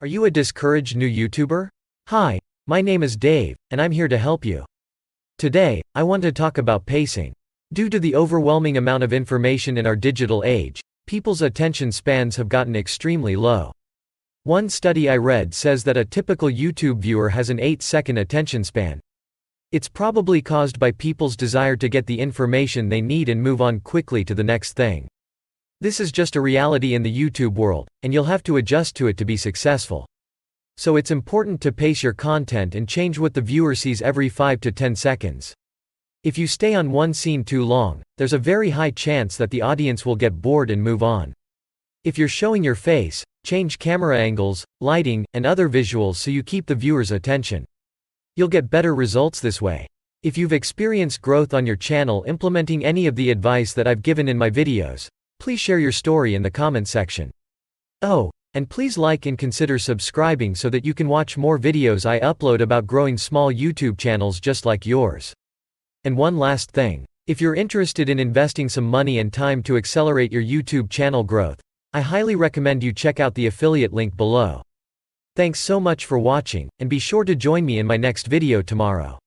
Are you a discouraged new YouTuber? Hi, my name is Dave, and I'm here to help you. Today, I want to talk about pacing. Due to the overwhelming amount of information in our digital age, people's attention spans have gotten extremely low. One study I read says that a typical YouTube viewer has an 8-second attention span. It's probably caused by people's desire to get the information they need and move on quickly to the next thing. This is just a reality in the YouTube world, and you'll have to adjust to it to be successful. So it's important to pace your content and change what the viewer sees every 5 to 10 seconds. If you stay on one scene too long, there's a very high chance that the audience will get bored and move on. If you're showing your face, change camera angles, lighting, and other visuals so you keep the viewer's attention. You'll get better results this way. If you've experienced growth on your channel implementing any of the advice that I've given in my videos, please share your story in the comment section. Oh, and please like and consider subscribing so that you can watch more videos I upload about growing small YouTube channels just like yours. And one last thing. If you're interested in investing some money and time to accelerate your YouTube channel growth, I highly recommend you check out the affiliate link below. Thanks so much for watching, and be sure to join me in my next video tomorrow.